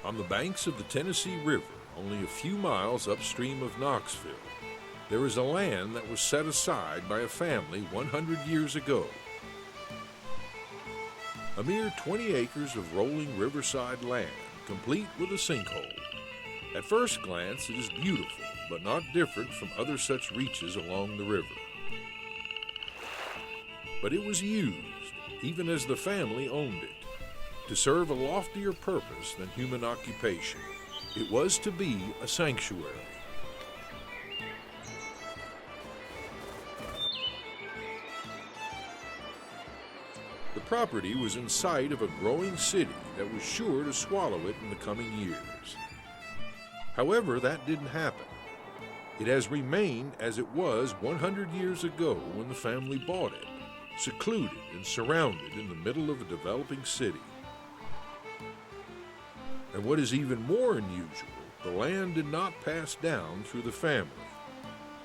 On the banks of the Tennessee River, only a few miles upstream of Knoxville, there is a land that was set aside by a family 100 years ago. A mere 20 acres of rolling riverside land, complete with a sinkhole. At first glance, it is beautiful, but not different from other such reaches along the river. But it was used, even as the family owned it, to serve a loftier purpose than human occupation. It was to be a sanctuary. The property was in sight of a growing city that was sure to swallow it in the coming years. However, that didn't happen. It has remained as it was 100 years ago when the family bought it, secluded and surrounded in the middle of a developing city. And what is even more unusual, the land did not pass down through the family.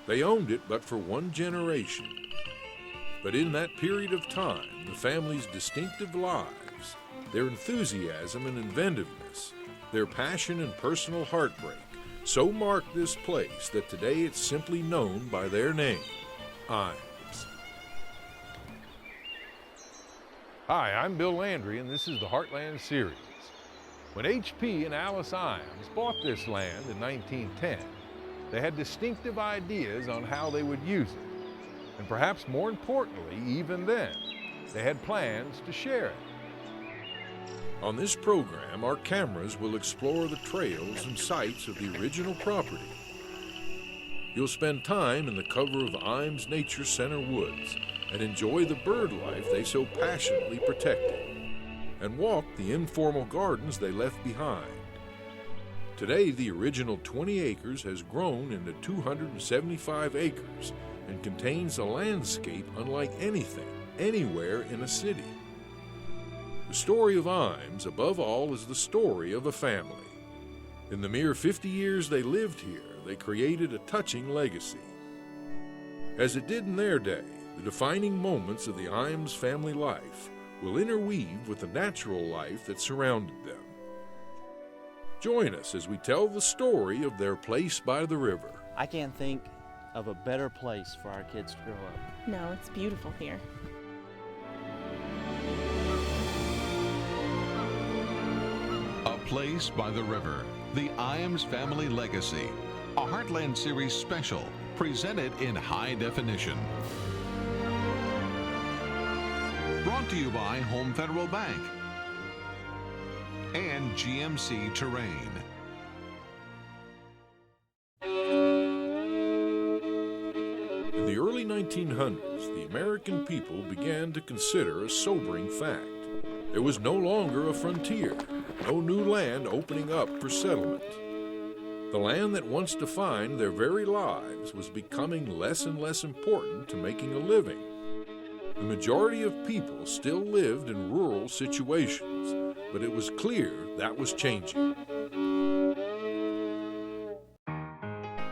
They owned it but for one generation. But in that period of time, the family's distinctive lives, their enthusiasm and inventiveness, their passion and personal heartbreak, so marked this place that today it's simply known by their name, Imes. Hi, I'm Bill Landry, and this is the Heartland Series. When H.P. and Alice Imes bought this land in 1910, they had distinctive ideas on how they would use it. And perhaps more importantly, even then, they had plans to share it. On this program, our cameras will explore the trails and sites of the original property. You'll spend time in the cover of Imes Nature Center woods and enjoy the bird life they so passionately protected, and walk the informal gardens they left behind. Today, the original 20 acres has grown into 275 acres and contains a landscape unlike anything, anywhere in a city. The story of Imes, above all, is the story of a family. In the mere 50 years they lived here, they created a touching legacy. As it did in their day, the defining moments of the Imes family life will interweave with the natural life that surrounded them. Join us as we tell the story of their place by the river. I can't think of a better place for our kids to grow up. No, it's beautiful here. A Place by the River, the Imes Family Legacy, a Heartland Series special presented in high definition. Brought to you by Home Federal Bank and GMC Terrain. In the early 1900s, the American people began to consider a sobering fact. There was no longer a frontier, no new land opening up for settlement. The land that once defined their very lives was becoming less and less important to making a living. The majority of people still lived in rural situations, but it was clear that was changing.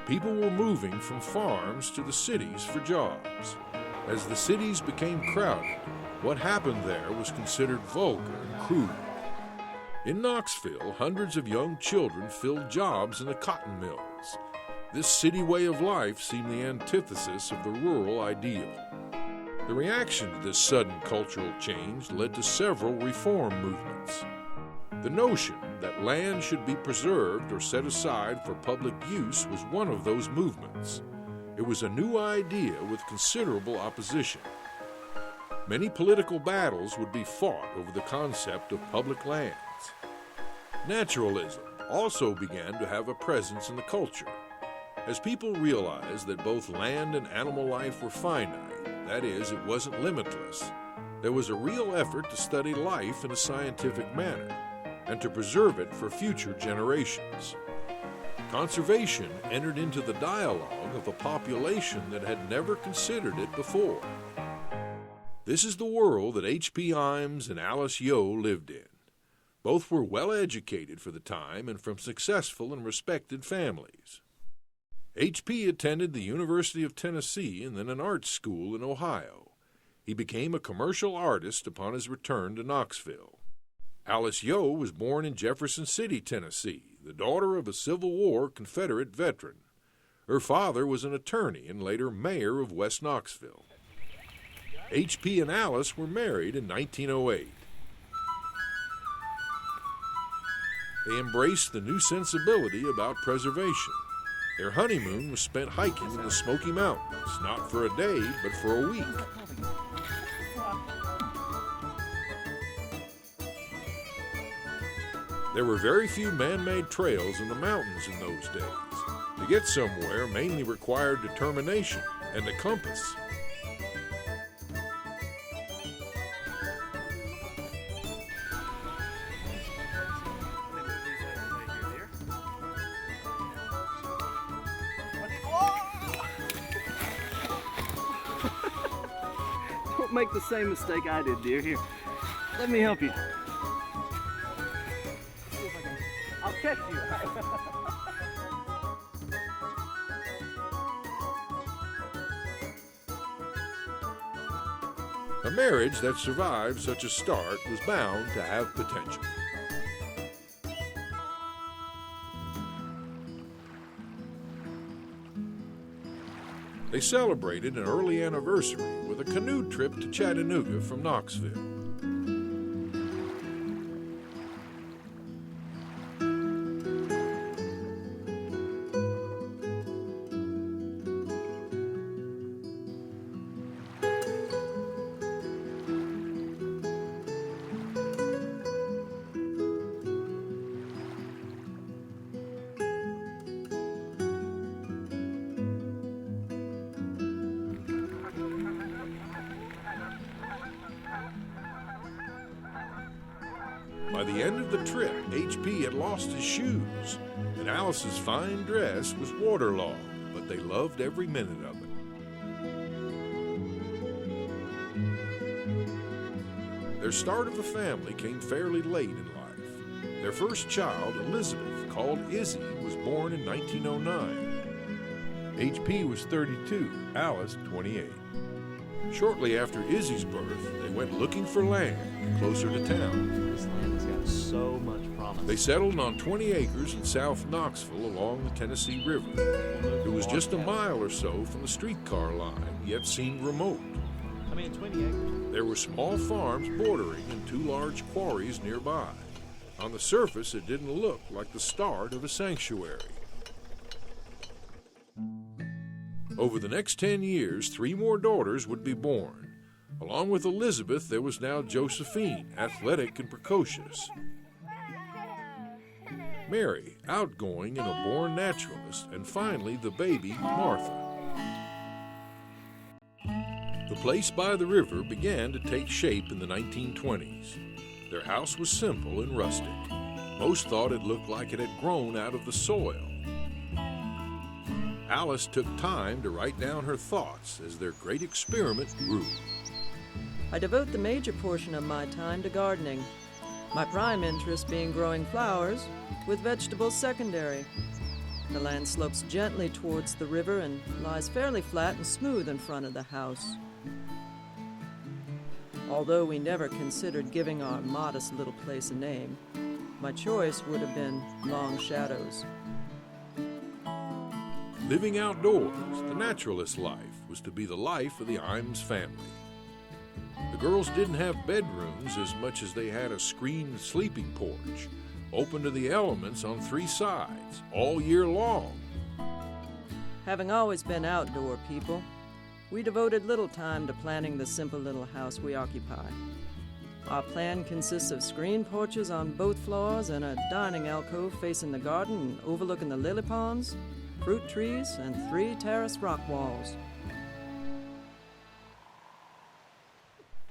People were moving from farms to the cities for jobs. As the cities became crowded, what happened there was considered vulgar and crude. In Knoxville, hundreds of young children filled jobs in the cotton mills. This city way of life seemed the antithesis of the rural ideal. The reaction to this sudden cultural change led to several reform movements. The notion that land should be preserved or set aside for public use was one of those movements. It was a new idea with considerable opposition. Many political battles would be fought over the concept of public lands. Naturalism also began to have a presence in the culture. As people realized that both land and animal life were finite, that is, it wasn't limitless, there was a real effort to study life in a scientific manner and to preserve it for future generations. Conservation entered into the dialogue of a population that had never considered it before. This is the world that H.P. Imes and Alice Yo lived in. Both were well educated for the time and from successful and respected families. H.P. attended the University of Tennessee and then an art school in Ohio. He became a commercial artist upon his return to Knoxville. Alice Yo was born in Jefferson City, Tennessee, the daughter of a Civil War Confederate veteran. Her father was an attorney and later mayor of West Knoxville. H.P. and Alice were married in 1908. They embraced the new sensibility about preservation. Their honeymoon was spent hiking in the Smoky Mountains, not for a day, but for a week. There were very few man-made trails in the mountains in those days. To get somewhere mainly required determination and a compass. Don't make the same mistake I did, dear. Here, let me help you. I'll catch you. A marriage that survived such a start was bound to have potential. They celebrated an early anniversary with a canoe trip to Chattanooga from Knoxville. By the end of the trip, H.P. had lost his shoes, and Alice's fine dress was waterlogged, but they loved every minute of it. Their start of a family came fairly late in life. Their first child, Elizabeth, called Izzy, was born in 1909. H.P. was 32, Alice 28. Shortly after Izzy's birth, they went looking for land closer to town. This land has got so much promise. They settled on 20 acres in South Knoxville along the Tennessee River. It was just a mile or so from the streetcar line, yet seemed remote. 20 acres. There were small farms bordering and two large quarries nearby. On the surface, it didn't look like the start of a sanctuary. Over the next 10 years, 3 more daughters would be born. Along with Elizabeth, there was now Josephine, athletic and precocious. Mary, outgoing and a born naturalist, and finally the baby, Martha. The place by the river began to take shape in the 1920s. Their house was simple and rustic. Most thought it looked like it had grown out of the soil. Alice took time to write down her thoughts as their great experiment grew. I devote the major portion of my time to gardening, my prime interest being growing flowers, with vegetables secondary. The land slopes gently towards the river and lies fairly flat and smooth in front of the house. Although we never considered giving our modest little place a name, my choice would have been Long Shadows. Living outdoors, the naturalist life, was to be the life of the Imes family. The girls didn't have bedrooms as much as they had a screened sleeping porch, open to the elements on 3 sides, all year long. Having always been outdoor people, we devoted little time to planning the simple little house we occupy. Our plan consists of screened porches on both floors and a dining alcove facing the garden and overlooking the lily ponds, fruit trees, and 3 terraced rock walls.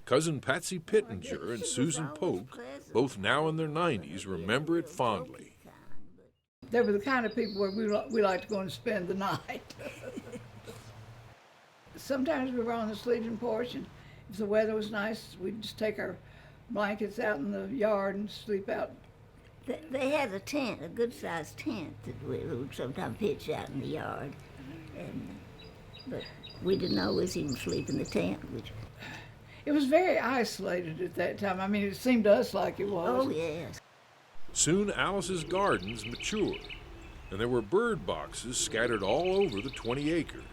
Cousin Patsy Pittenger and Susan Polk, both now in their 90s, remember it fondly. They were the kind of people where we like to go and spend the night. Sometimes we were on the sleeping porch, and if the weather was nice, we'd just take our blankets out in the yard and sleep out. They had a tent, a good-sized tent that we would sometimes pitch out in the yard, but we didn't always even sleep in the tent. It was very isolated at that time. I mean, it seemed to us like it was. Oh, yes. Soon Alice's gardens matured, and there were bird boxes scattered all over the 20 acres.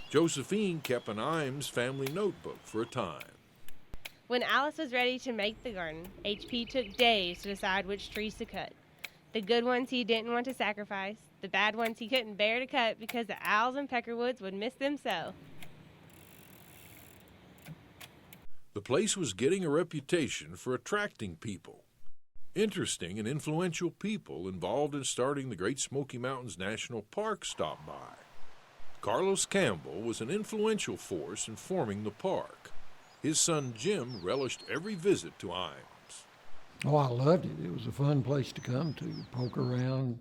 Josephine kept an Imes family notebook for a time. When Alice was ready to make the garden, H.P. took days to decide which trees to cut. The good ones he didn't want to sacrifice, the bad ones he couldn't bear to cut because the owls and peckerwoods would miss them so. The place was getting a reputation for attracting people. Interesting and influential people involved in starting the Great Smoky Mountains National Park stopped by. Carlos Campbell was an influential force in forming the park. His son Jim relished every visit to Imes. Oh, I loved it. It was a fun place to come to, poke around,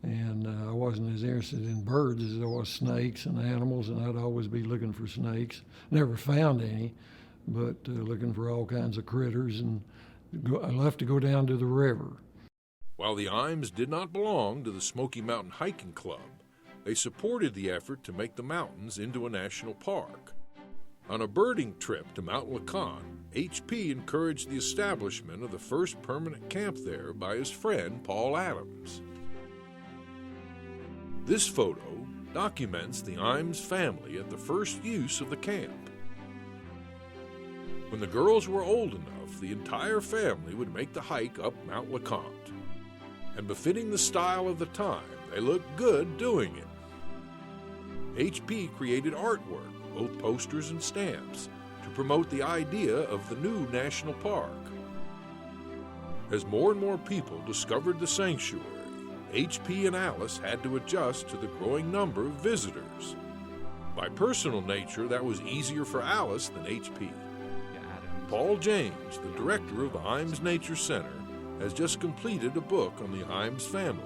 and I wasn't as interested in birds as I was snakes and animals, and I'd always be looking for snakes. Never found any, but looking for all kinds of critters, and I left to go down to the river. While the Imes did not belong to the Smoky Mountain Hiking Club, they supported the effort to make the mountains into a national park. On a birding trip to Mount LeConte, H.P. encouraged the establishment of the first permanent camp there by his friend Paul Adams. This photo documents the Imes family at the first use of the camp. When the girls were old enough, the entire family would make the hike up Mount LeConte. And befitting the style of the time, they looked good doing it. H.P. created artwork, both posters and stamps, to promote the idea of the new national park. As more and more people discovered the sanctuary, H.P. and Alice had to adjust to the growing number of visitors. By personal nature, that was easier for Alice than H.P. Paul James, the director of the Imes Nature Center, has just completed a book on the Imes family.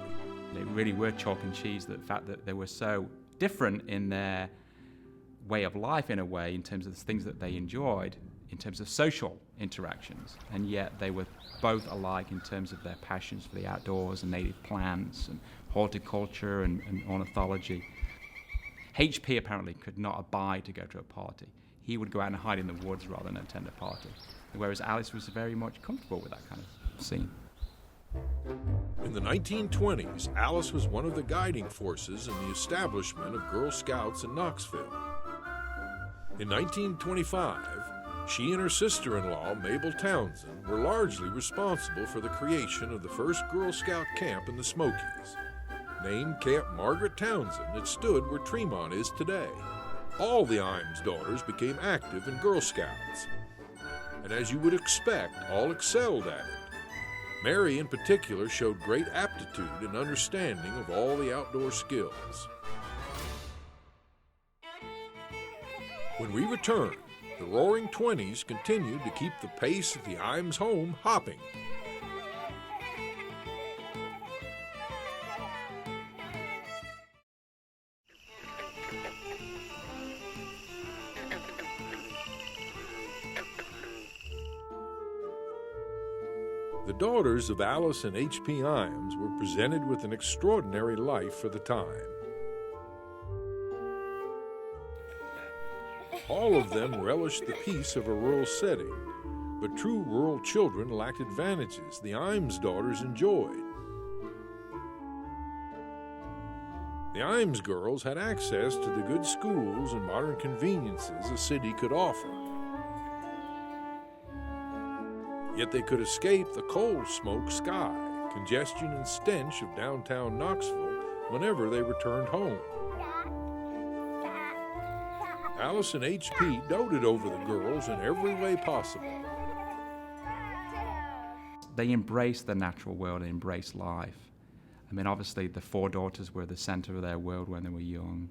They really were chalk and cheese, the fact that they were so different in their way of life, in a way, in terms of the things that they enjoyed, in terms of social interactions, and yet they were both alike in terms of their passions for the outdoors and native plants and horticulture and ornithology. H.P. apparently could not abide to go to a party. He would go out and hide in the woods rather than attend a party, whereas Alice was very much comfortable with that kind of scene. In the 1920s, Alice was one of the guiding forces in the establishment of Girl Scouts in Knoxville. In 1925, she and her sister-in-law, Mabel Townsend, were largely responsible for the creation of the first Girl Scout camp in the Smokies. Named Camp Margaret Townsend, it stood where Tremont is today. All the Imes daughters became active in Girl Scouts. And as you would expect, all excelled at it. Mary, in particular, showed great aptitude and understanding of all the outdoor skills. When we returned, the Roaring Twenties continued to keep the pace of the Imes home hopping. The daughters of Alice and H.P. Imes were presented with an extraordinary life for the time. All of them relished the peace of a rural setting, but true rural children lacked advantages the Imes daughters enjoyed. The Imes girls had access to the good schools and modern conveniences a city could offer. Yet they could escape the coal smoke sky, congestion and stench of downtown Knoxville whenever they returned home. Alice and H.P. doted over the girls in every way possible. They embraced the natural world, they embraced life. I mean, obviously the four daughters were the center of their world when they were young,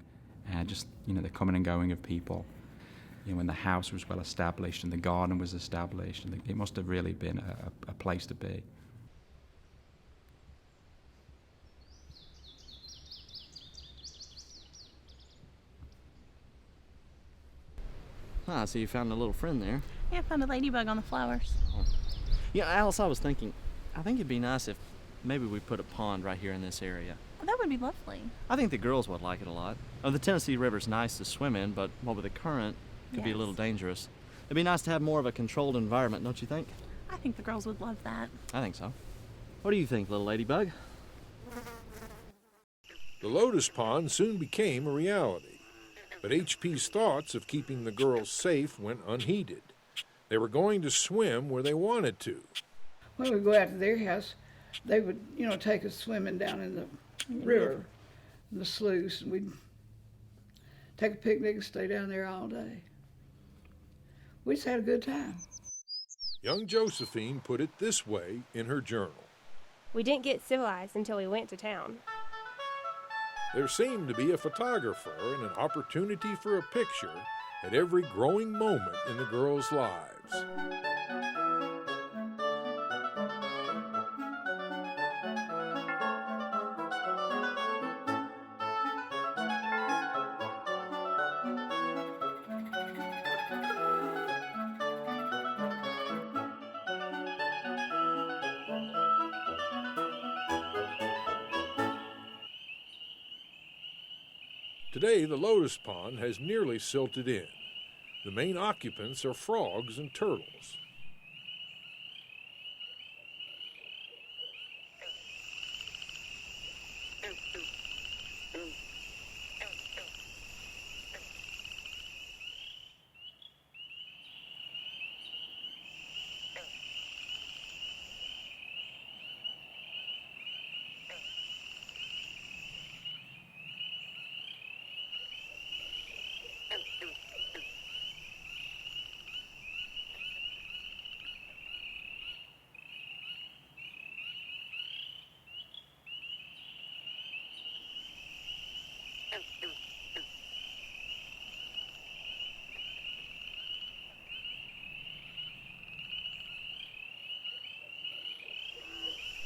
and just, the coming and going of people. When the house was well established and the garden was established, and it must have really been a place to be. Ah, so you found a little friend there. Yeah, I found a ladybug on the flowers. Oh. Yeah, Alice, I was thinking, I think it'd be nice if maybe we put a pond right here in this area. Oh, that would be lovely. I think the girls would like it a lot. Oh, the Tennessee River's nice to swim in, but what with the current, Could be a Yes. little dangerous. It'd be nice to have more of a controlled environment, don't you think? I think the girls would love that. I think so. What do you think, little ladybug? The Lotus Pond soon became a reality, but HP's thoughts of keeping the girls safe went unheeded. They were going to swim where they wanted to. When we go out to their house, they would, take us swimming down in the river, in the sluice, and we'd take a picnic and stay down there all day. We just had a good time. Young Josephine put it this way in her journal. We didn't get civilized until we went to town. There seemed to be a photographer and an opportunity for a picture at every growing moment in the girls' lives. Today, the Lotus Pond has nearly silted in. The main occupants are frogs and turtles.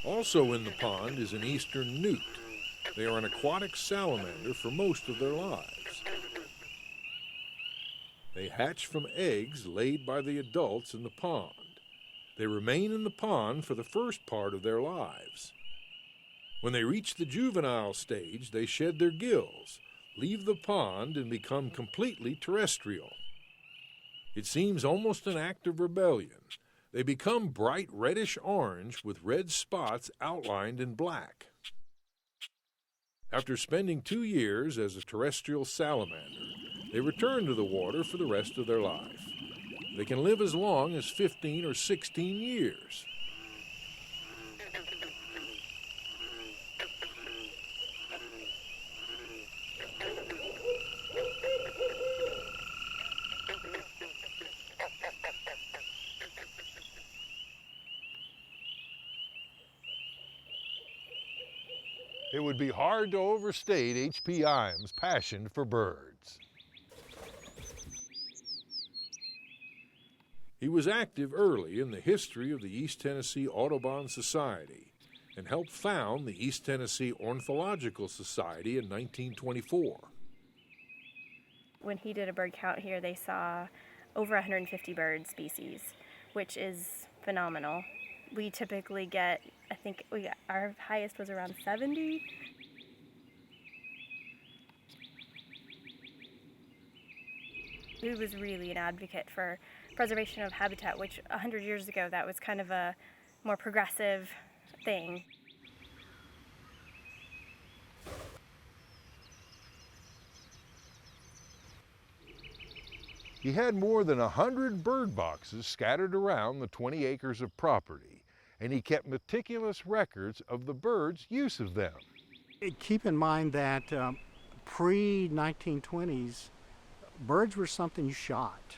Also in the pond is an eastern newt. They are an aquatic salamander for most of their lives. They hatch from eggs laid by the adults in the pond. They remain in the pond for the first part of their lives. When they reach the juvenile stage, they shed their gills, leave the pond, and become completely terrestrial. It seems almost an act of rebellion. They become bright reddish-orange with red spots outlined in black. After spending 2 years as a terrestrial salamander, they return to the water for the rest of their life. They can live as long as 15 or 16 years. It would be hard to overstate H.P. Imes' passion for birds. He was active early in the history of the East Tennessee Audubon Society and helped found the East Tennessee Ornithological Society in 1924. When he did a bird count here, they saw over 150 bird species, which is phenomenal. We typically get, I think our highest was around 70. He was really an advocate for preservation of habitat, which 100 years ago, that was kind of a more progressive thing. He had more than 100 bird boxes scattered around the 20 acres of property, and he kept meticulous records of the birds' use of them. Keep in mind that pre-1920s, birds were something you shot.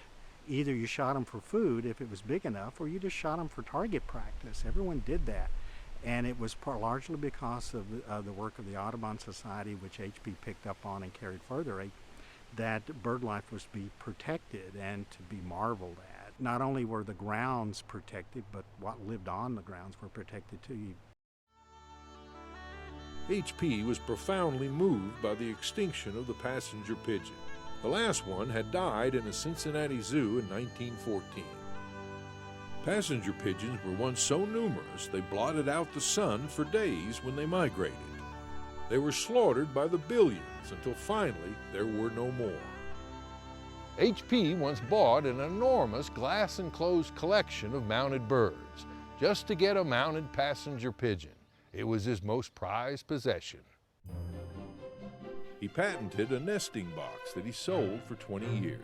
Either you shot them for food if it was big enough, or you just shot them for target practice. Everyone did that. And it was largely because of the work of the Audubon Society, which H.P. picked up on and carried further, that bird life was to be protected and to be marveled at. Not only were the grounds protected, but what lived on the grounds were protected too. H.P. was profoundly moved by the extinction of the passenger pigeon. The last one had died in a Cincinnati zoo in 1914. Passenger pigeons were once so numerous they blotted out the sun for days when they migrated. They were slaughtered by the billions until finally there were no more. HP once bought an enormous glass-enclosed collection of mounted birds just to get a mounted passenger pigeon. It was his most prized possession. He patented a nesting box that he sold for 20 years.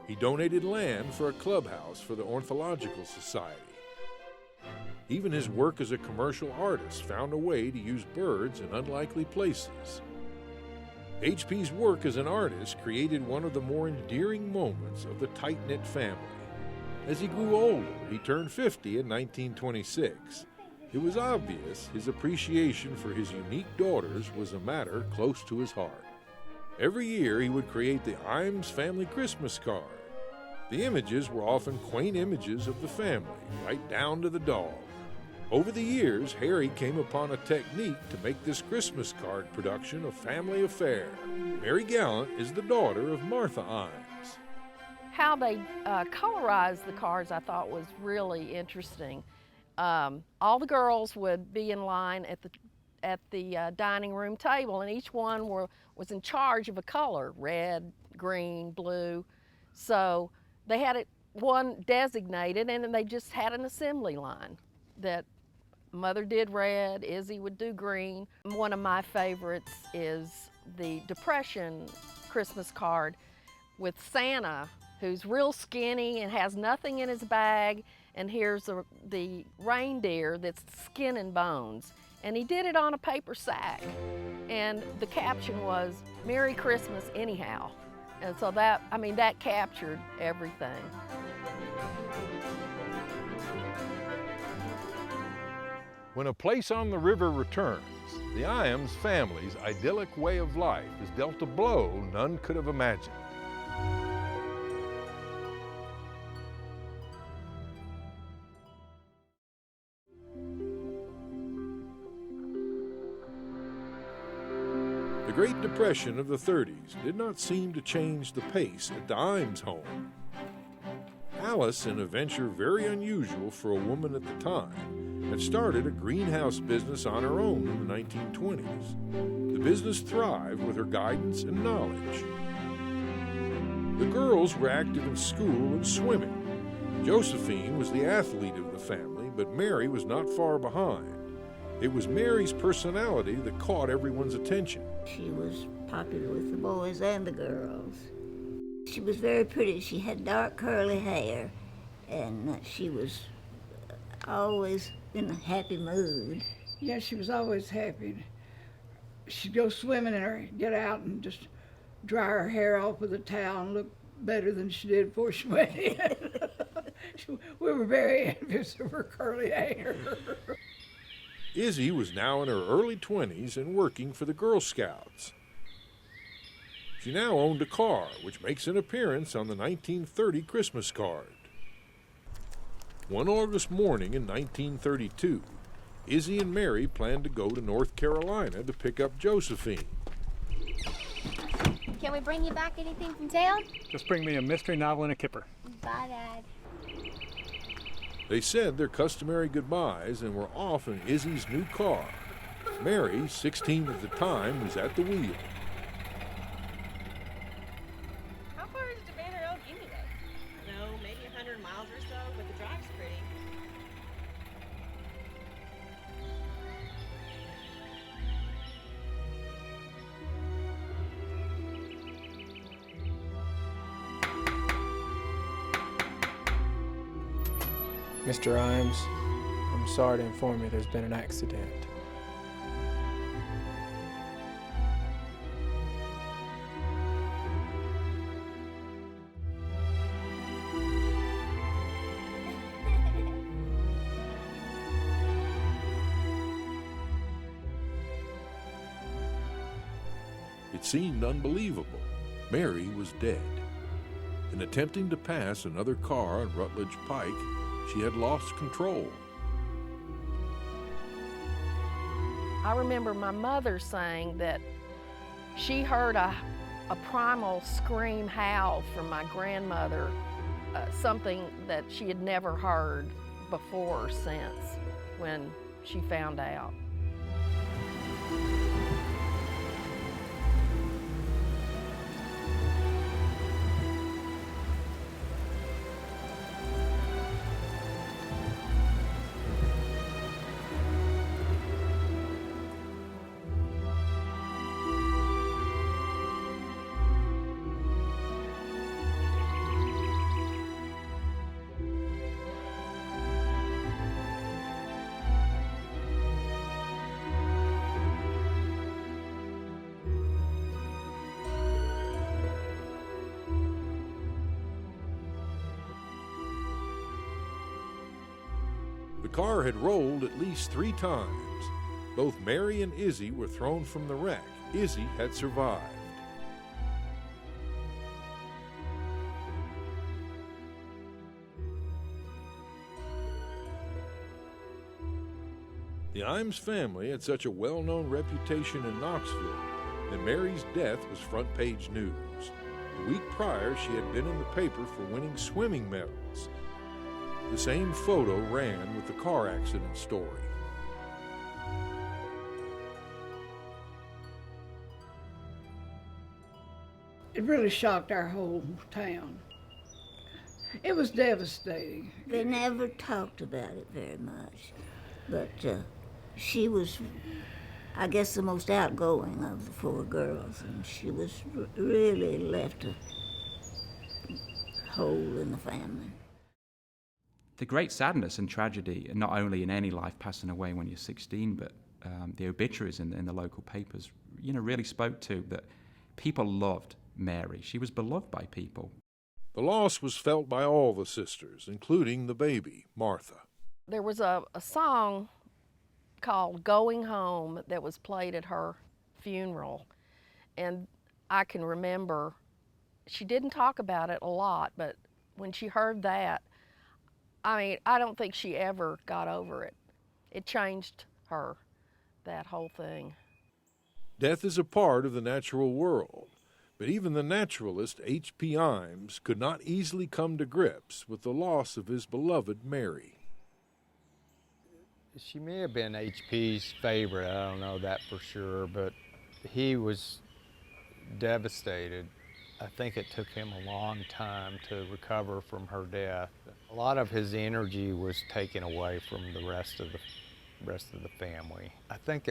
He donated land for a clubhouse for the Ornithological Society. Even his work as a commercial artist found a way to use birds in unlikely places. HP's work as an artist created one of the more endearing moments of the tight-knit family. As he grew older, he turned 50 in 1926. It was obvious his appreciation for his unique daughters was a matter close to his heart. Every year he would create the Iams family Christmas card. The images were often quaint images of the family, right down to the dog. Over the years, Harry came upon a technique to make this Christmas card production a family affair. Mary Gallant is the daughter of Martha Iams. How they colorized the cards I thought was really interesting. All the girls would be in line at the dining room table, and each one was in charge of a color, red, green, blue. So they had one designated, and then they just had an assembly line that Mother did red, Izzy would do green. One of my favorites is the Depression Christmas card with Santa, who's real skinny and has nothing in his bag, and here's the reindeer that's skin and bones. And he did it on a paper sack. And the caption was, "Merry Christmas anyhow." And so that captured everything. When a place on the river returns, the Iams family's idyllic way of life is dealt a blow none could have imagined. The Great Depression of the 30s did not seem to change the pace at the Iams home. Alice, in a venture very unusual for a woman at the time, had started a greenhouse business on her own in the 1920s. The business thrived with her guidance and knowledge. The girls were active in school and swimming. Josephine was the athlete of the family, but Mary was not far behind. It was Mary's personality that caught everyone's attention. She was popular with the boys and the girls. She was very pretty. She had dark curly hair, and she was always in a happy mood. Yeah, she was always happy. She'd go swimming and get out and just dry her hair off with a towel and look better than she did before she went in. We were very envious of her curly hair. Izzy was now in her early 20s and working for the Girl Scouts. She now owned a car, which makes an appearance on the 1930 Christmas card. One August morning in 1932, Izzy and Mary planned to go to North Carolina to pick up Josephine. Can we bring you back anything from town? Just bring me a mystery novel and a kipper. Bye, Dad. They said their customary goodbyes and were off in Izzy's new car. Mary, 16 at the time, was at the wheel. How far is it to Banner Oak anyway? No, maybe 100 miles or so, but the drive's pretty. Mr. Iams, I'm sorry to inform you there's been an accident. It seemed unbelievable. Mary was dead. In attempting to pass another car on Rutledge Pike, she had lost control. I remember my mother saying that she heard a primal scream howl from my grandmother, something that she had never heard before or since when she found out. The car had rolled at least 3 times. Both Mary and Izzy were thrown from the wreck. Izzy had survived. The Imes family had such a well-known reputation in Knoxville that Mary's death was front-page news. The week prior, she had been in the paper for winning swimming medals. The same photo ran with the car accident story. It really shocked our whole town. It was devastating. They never talked about it very much, but she was, I guess, the most outgoing of the 4 girls, and she was really left a hole in the family. The great sadness and tragedy, not only in any life passing away when you're 16, but the obituaries in the local papers, really spoke to that people loved Mary. She was beloved by people. The loss was felt by all the sisters, including the baby, Martha. There was a song called Going Home that was played at her funeral, and I can remember, she didn't talk about it a lot, but when she heard that, I don't think she ever got over it. It changed her, that whole thing. Death is a part of the natural world, but even the naturalist H.P. Imes could not easily come to grips with the loss of his beloved Mary. She may have been H.P.'s favorite, I don't know that for sure, but he was devastated. I think it took him a long time to recover from her death. A lot of his energy was taken away from the rest of the family. I think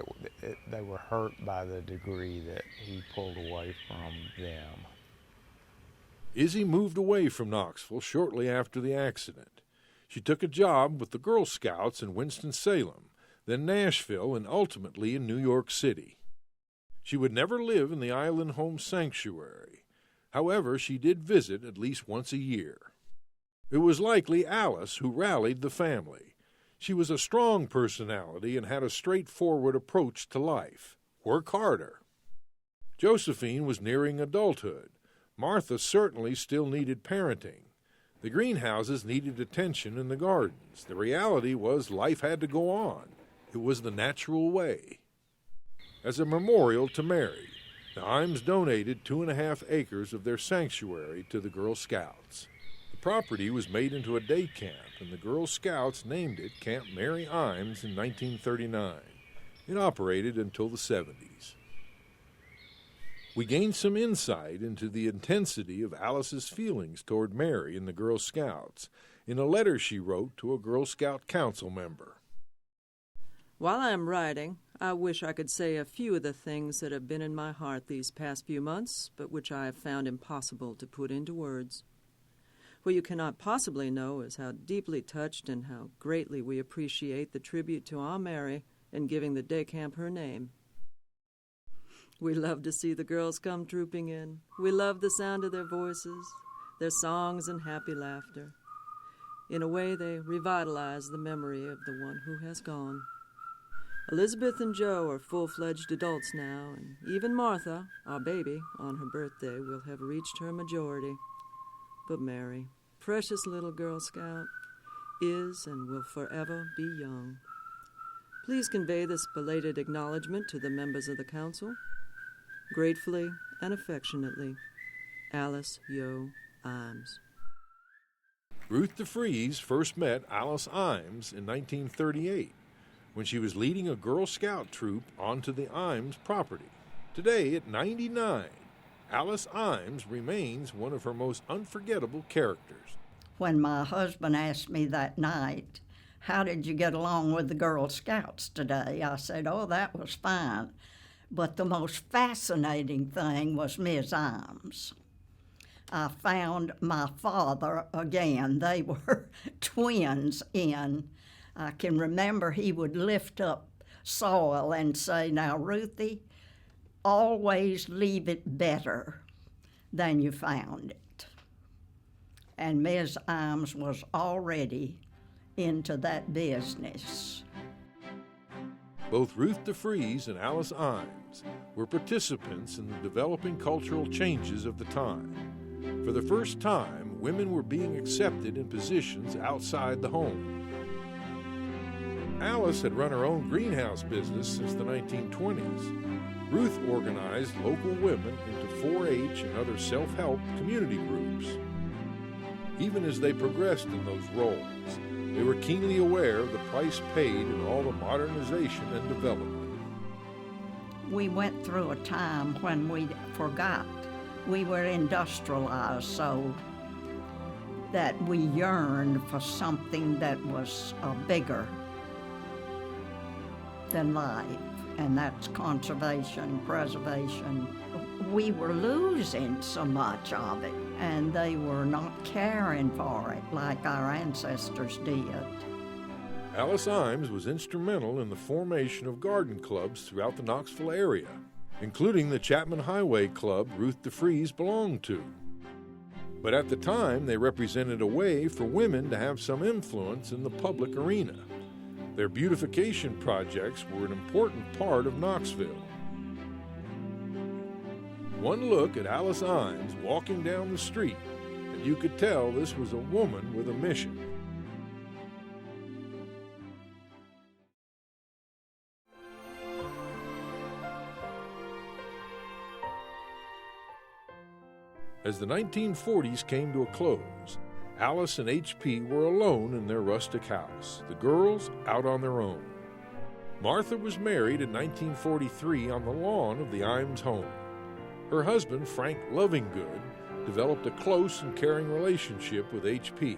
they were hurt by the degree that he pulled away from them. Izzy moved away from Knoxville shortly after the accident. She took a job with the Girl Scouts in Winston-Salem, then Nashville, and ultimately in New York City. She would never live in the Island Home Sanctuary. However, she did visit at least once a year. It was likely Alice who rallied the family. She was a strong personality and had a straightforward approach to life. Work harder. Josephine was nearing adulthood. Martha certainly still needed parenting. The greenhouses needed attention in the gardens. The reality was life had to go on. It was the natural way. As a memorial to Mary, the Imes donated 2.5 acres of their sanctuary to the Girl Scouts. The property was made into a day camp, and the Girl Scouts named it Camp Mary Imes in 1939. It operated until the 70s. We gained some insight into the intensity of Alice's feelings toward Mary and the Girl Scouts in a letter she wrote to a Girl Scout council member. While I am writing, I wish I could say a few of the things that have been in my heart these past few months, but which I have found impossible to put into words. What you cannot possibly know is how deeply touched and how greatly we appreciate the tribute to our Mary in giving the day camp her name. We love to see the girls come trooping in. We love the sound of their voices, their songs and happy laughter. In a way, they revitalize the memory of the one who has gone. Elizabeth and Joe are full-fledged adults now, and even Martha, our baby, on her birthday will have reached her majority. But Mary, precious little Girl Scout, is and will forever be young. Please convey this belated acknowledgement to the members of the council. Gratefully and affectionately, Alice Yo Imes. Ruth DeFries first met Alice Imes in 1938 when she was leading a Girl Scout troop onto the Imes property. Today, at 99, Alice Imes remains one of her most unforgettable characters. When my husband asked me that night, "How did you get along with the Girl Scouts today?" I said, "Oh, that was fine." But the most fascinating thing was Ms. Imes. I found my father again. They were twins in. I can remember he would lift up soil and say, "Now, Ruthie, always leave it better than you found it." And Ms. Imes was already into that business. Both Ruth DeFries and Alice Imes were participants in the developing cultural changes of the time. For the first time, women were being accepted in positions outside the home. Alice had run her own greenhouse business since the 1920s. Ruth organized local women into 4-H and other self-help community groups. Even as they progressed in those roles, they were keenly aware of the price paid in all the modernization and development. We went through a time when we forgot we were industrialized, so that we yearned for something that was bigger than life, and that's conservation, preservation. We were losing so much of it, and they were not caring for it like our ancestors did. Alice Imes was instrumental in the formation of garden clubs throughout the Knoxville area, including the Chapman Highway Club Ruth DeFries belonged to. But at the time, they represented a way for women to have some influence in the public arena. Their beautification projects were an important part of Knoxville. One look at Alice Imes walking down the street, and you could tell this was a woman with a mission. As the 1940s came to a close, Alice and H.P. were alone in their rustic house, the girls out on their own. Martha was married in 1943 on the lawn of the Imes home. Her husband, Frank Lovingood, developed a close and caring relationship with H.P.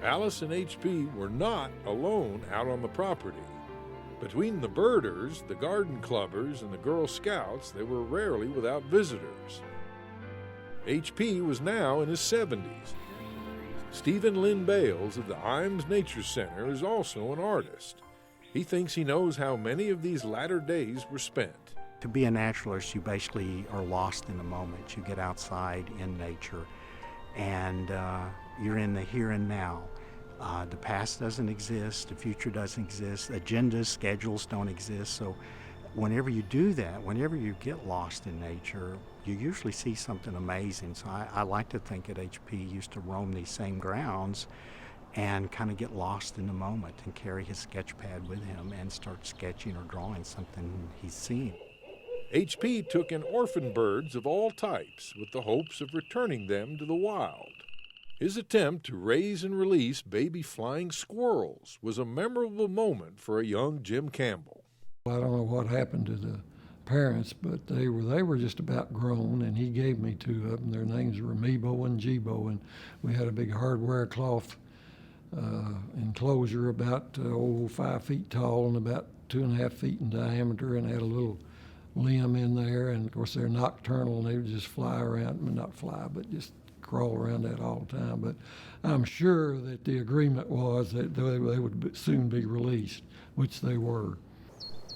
Alice and H.P. were not alone out on the property. Between the birders, the garden clubbers, and the Girl Scouts, they were rarely without visitors. H.P. was now in his 70s. Stephen Lynn Bales of the Imes Nature Center is also an artist. He thinks he knows how many of these latter days were spent. To be a naturalist, you basically are lost in the moment. You get outside in nature, and you're in the here and now. The past doesn't exist, the future doesn't exist, agendas, schedules don't exist. So whenever you do that, whenever you get lost in nature, you usually see something amazing. So I like to think that H.P. used to roam these same grounds and kind of get lost in the moment and carry his sketch pad with him and start sketching or drawing something he's seen. H.P. took in orphan birds of all types with the hopes of returning them to the wild. His attempt to raise and release baby flying squirrels was a memorable moment for a young Jim Campbell. I don't know what happened to the parents, but they were just about grown, and he gave me two of them. Their names were Mebo and Jibo, and we had a big hardware cloth enclosure about 5 feet tall and about 2.5 feet in diameter, and had a little limb in there. And of course they're nocturnal, and they would just fly around, not fly, but just crawl around that all the time. But I'm sure that the agreement was that they would soon be released, which they were.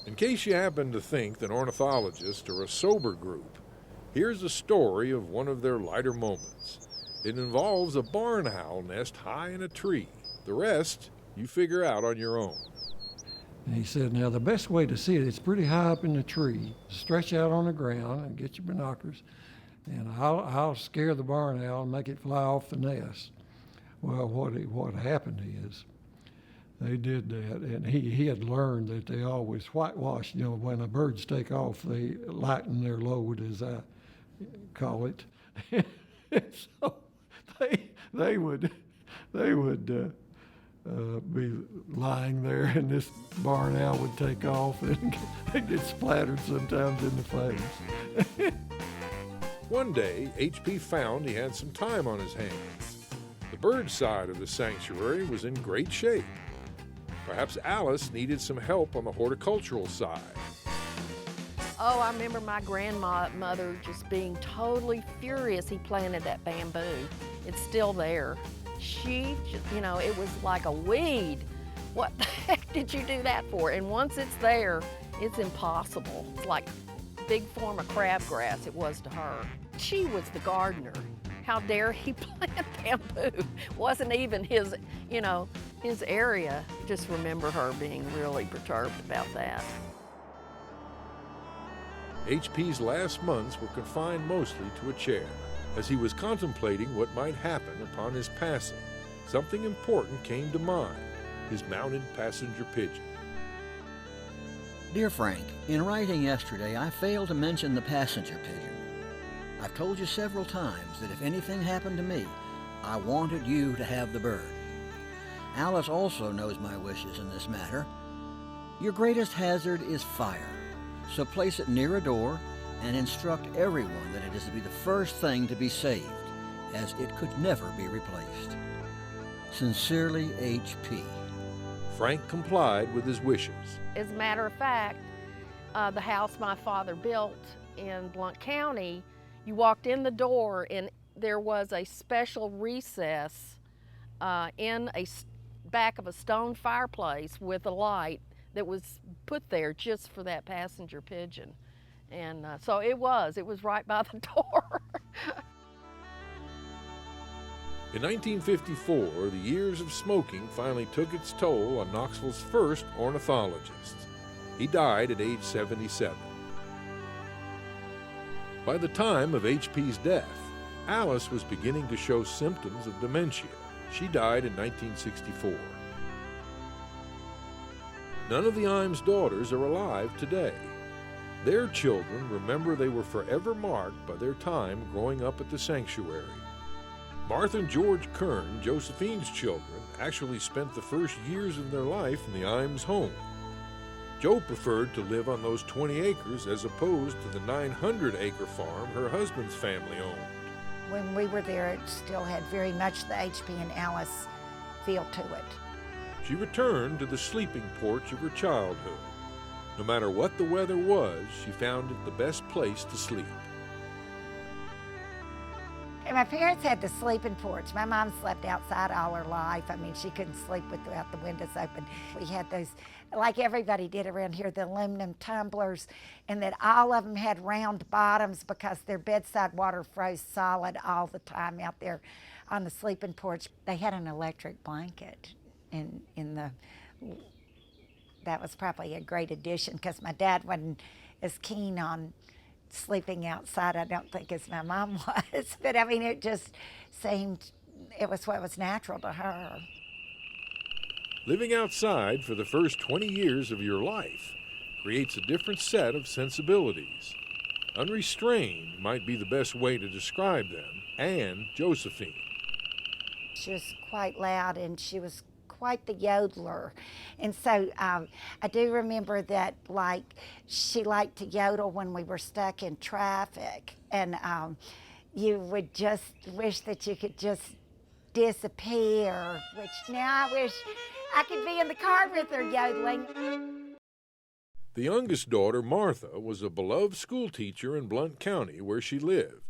In case you happen to think that ornithologists are a sober group, here's a story of one of their lighter moments. It involves a barn owl nest high in a tree. The rest, you figure out on your own. And he said, now the best way to see it, it's pretty high up in the tree. Stretch out on the ground and get your binoculars, and I'll scare the barn owl and make it fly off the nest. Well, what happened is, they did that, and he had learned that they always whitewash. When the birds take off, they lighten their load, as I call it. So they would be lying there, and this barn owl would take off, and they'd get splattered sometimes in the face. One day, H.P. found he had some time on his hands. The bird side of the sanctuary was in great shape. Perhaps Alice needed some help on the horticultural side. Oh, I remember my grandmother just being totally furious he planted that bamboo. It's still there. She, it was like a weed. What the heck did you do that for? And once it's there, it's impossible. It's like a big form of crabgrass it was to her. She was the gardener. how dare he plant bamboo? Wasn't even his, his area. Just remember her being really perturbed about that. H.P.'s last months were confined mostly to a chair. As he was contemplating what might happen upon his passing, something important came to mind: his mounted passenger pigeon. Dear Frank, in writing yesterday, I failed to mention the passenger pigeon. I've told you several times that if anything happened to me, I wanted you to have the bird. Alice also knows my wishes in this matter. Your greatest hazard is fire, so place it near a door and instruct everyone that it is to be the first thing to be saved, as it could never be replaced. Sincerely, H.P. Frank complied with his wishes. As a matter of fact, the house my father built in Blount County, you walked in the door and there was a special recess in a back of a stone fireplace with a light that was put there just for that passenger pigeon. And so it was right by the door. In 1954, the years of smoking finally took its toll on Knoxville's first ornithologist. He died at age 77. By the time of H.P.'s death, Alice was beginning to show symptoms of dementia. She died in 1964. None of the Imes daughters are alive today. Their children remember they were forever marked by their time growing up at the sanctuary. Martha and George Kern, Josephine's children, actually spent the first years of their life in the Imes home. Joe preferred to live on those 20 acres as opposed to the 900-acre farm her husband's family owned. When we were there, it still had very much the H.P. and Alice feel to it. She returned to the sleeping porch of her childhood. No matter what the weather was, she found it the best place to sleep. And my parents had the sleeping porch. My mom slept outside all her life. I mean, she couldn't sleep without the windows open. We had those, like everybody did around here, the aluminum tumblers, and that all of them had round bottoms because their bedside water froze solid all the time out there on the sleeping porch. They had an electric blanket in the, that was probably a great addition because my dad wasn't as keen on sleeping outside, I don't think, as my mom was. But I mean, it just seemed, it was what was natural to her. Living outside for the first 20 years of your life creates a different set of sensibilities. Unrestrained might be the best way to describe them, and Josephine. She was quite loud and she was quite the yodeler. And so I do remember that, like, she liked to yodel when we were stuck in traffic. And you would just wish that you could just disappear, which now I wish I could be in the car with her yodeling. The youngest daughter, Martha, was a beloved schoolteacher in Blount County where she lived.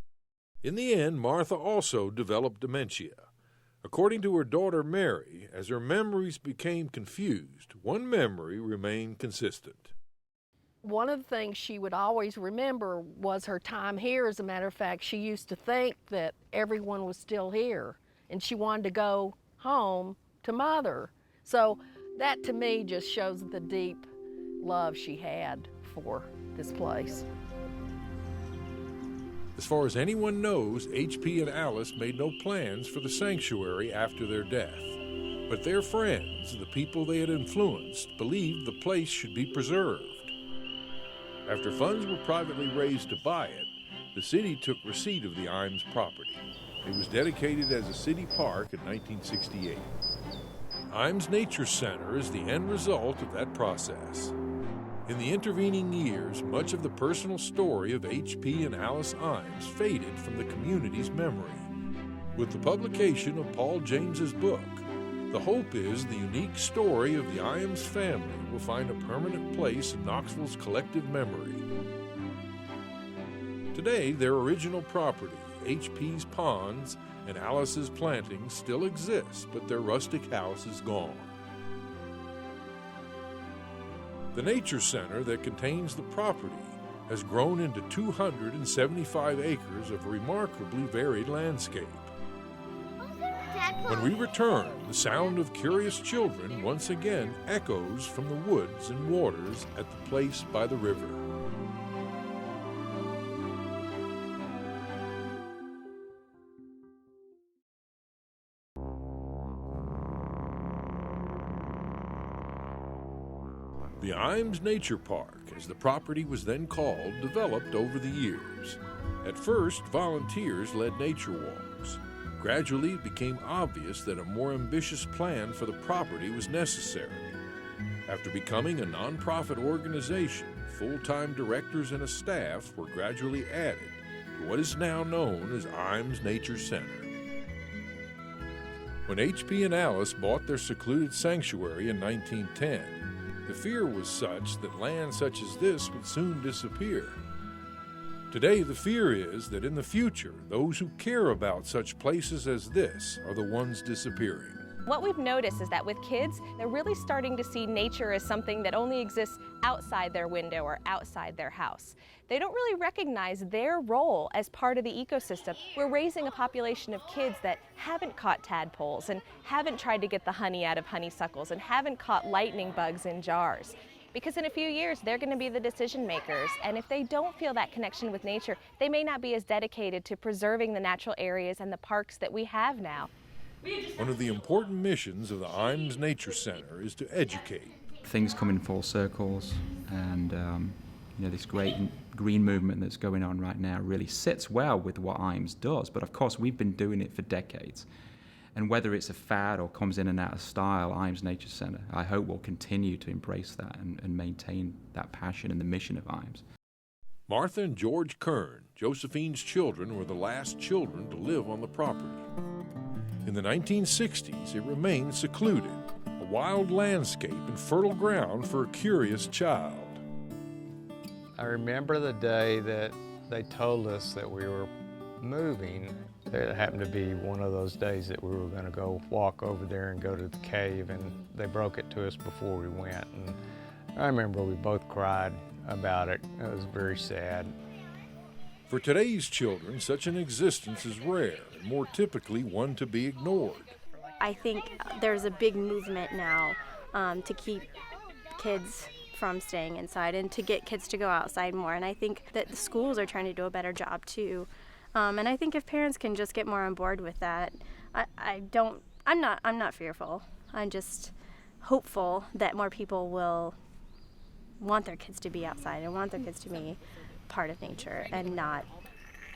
In the end, Martha also developed dementia. According to her daughter Mary, as her memories became confused, one memory remained consistent. One of the things she would always remember was her time here. As a matter of fact, she used to think that everyone was still here, and she wanted to go home to Mother. So that, to me, just shows the deep love she had for this place. As far as anyone knows, H.P. and Alice made no plans for the sanctuary after their death. But their friends, the people they had influenced, believed the place should be preserved. After funds were privately raised to buy it, the city took receipt of the Imes property. It was dedicated as a city park in 1968. Imes Nature Center is the end result of that process. In the intervening years, much of the personal story of H.P. and Alice Imes faded from the community's memory. With the publication of Paul James's book, the hope is the unique story of the Imes family will find a permanent place in Knoxville's collective memory. Today, their original property, H.P.'s ponds and Alice's plantings, still exist, but their rustic house is gone. The Nature Center that contains the property has grown into 275 acres of remarkably varied landscape. When we return, the sound of curious children once again echoes from the woods and waters at the place by the river. The Imes Nature Park, as the property was then called, developed over the years. At first, volunteers led nature walks. Gradually, it became obvious that a more ambitious plan for the property was necessary. After becoming a nonprofit organization, full-time directors and a staff were gradually added to what is now known as Imes Nature Center. When H.P. and Alice bought their secluded sanctuary in 1910, the fear was such that land such as this would soon disappear. Today, the fear is that in the future, those who care about such places as this are the ones disappearing. What we've noticed is that with kids, they're really starting to see nature as something that only exists outside their window or outside their house. They don't really recognize their role as part of the ecosystem. We're raising a population of kids that haven't caught tadpoles and haven't tried to get the honey out of honeysuckles and haven't caught lightning bugs in jars. Because in a few years, they're going to be the decision makers, and if they don't feel that connection with nature, they may not be as dedicated to preserving the natural areas and the parks that we have now. One of the important missions of the Imes Nature Center is to educate. Things come in full circles, and this great green movement that's going on right now really sits well with what Imes does. But of course, we've been doing it for decades. And whether it's a fad or comes in and out of style, Imes Nature Center, I hope will continue to embrace that and maintain that passion and the mission of Imes. Martha and George Kern, Josephine's children, were the last children to live on the property. In the 1960s, it remained secluded, a wild landscape and fertile ground for a curious child. I remember the day that they told us that we were moving. It happened to be one of those days that we were going to go walk over there and go to the cave, and they broke it to us before we went. And I remember we both cried about it. It was very sad. For today's children, such an existence is rare, and more typically one to be ignored. I think there's a big movement now to keep kids from staying inside and to get kids to go outside more. And I think that the schools are trying to do a better job too. And I think if parents can just get more on board with that, I'm not fearful. I'm just hopeful that more people will want their kids to be outside and want their kids to be part of nature and not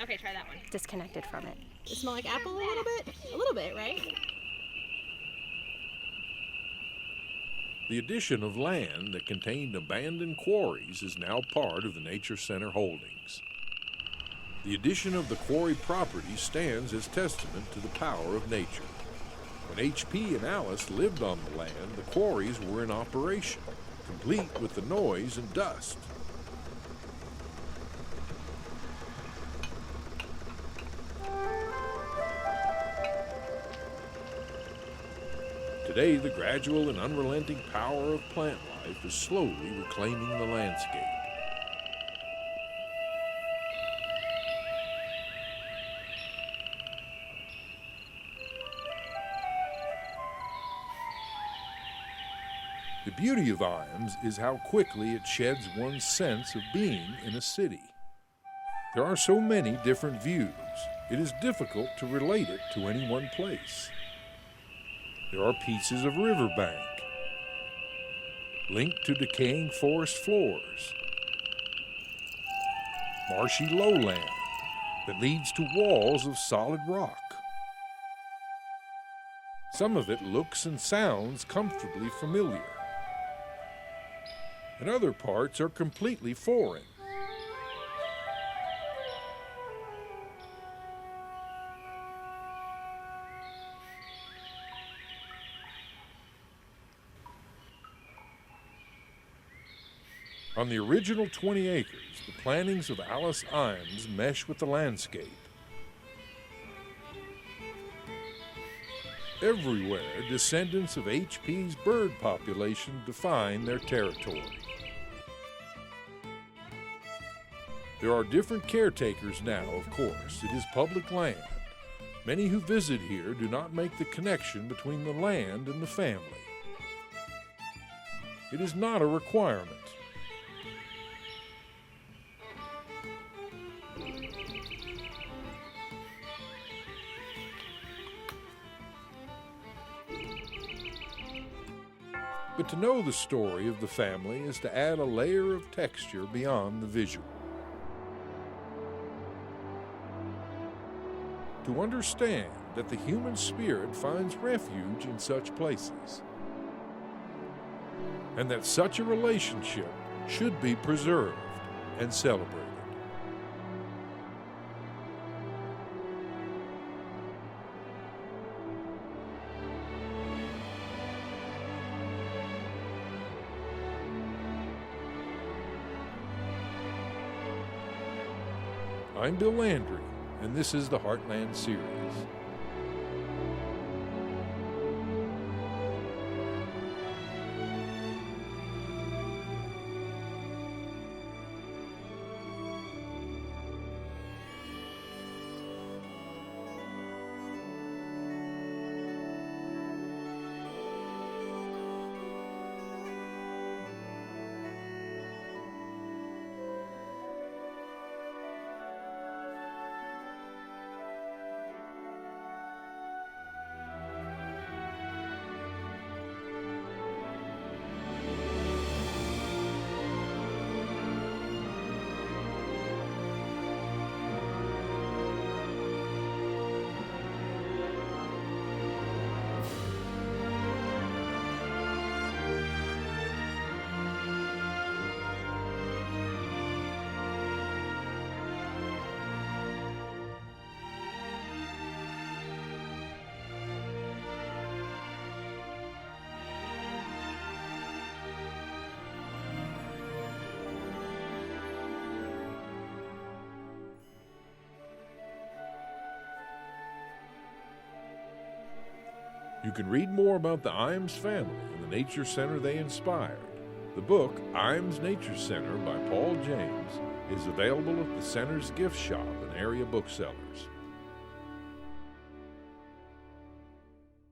Okay, try that one. disconnected from it. Does it smell like apple a little bit? A little bit, right? The addition of land that contained abandoned quarries is now part of the Nature Center holdings. The addition of the quarry property stands as testament to the power of nature. When H.P. and Alice lived on the land, the quarries were in operation, complete with the noise and dust. Today, the gradual and unrelenting power of plant life is slowly reclaiming the landscape. The beauty of Imes is how quickly it sheds one's sense of being in a city. There are so many different views, it is difficult to relate it to any one place. There are pieces of riverbank, linked to decaying forest floors, marshy lowland that leads to walls of solid rock. Some of it looks and sounds comfortably familiar, and other parts are completely foreign. On the original 20 acres, the plantings of Alice Imes mesh with the landscape. Everywhere, descendants of H.P.'s bird population define their territory. There are different caretakers now, of course. It is public land. Many who visit here do not make the connection between the land and the family. It is not a requirement. But to know the story of the family is to add a layer of texture beyond the visual. To understand that the human spirit finds refuge in such places, and that such a relationship should be preserved and celebrated. I'm Bill Landry, and this is the Heartland Series. You can read more about the Iams family and the nature center they inspired. The book, Iams Nature Center by Paul James, is available at the center's gift shop and area booksellers.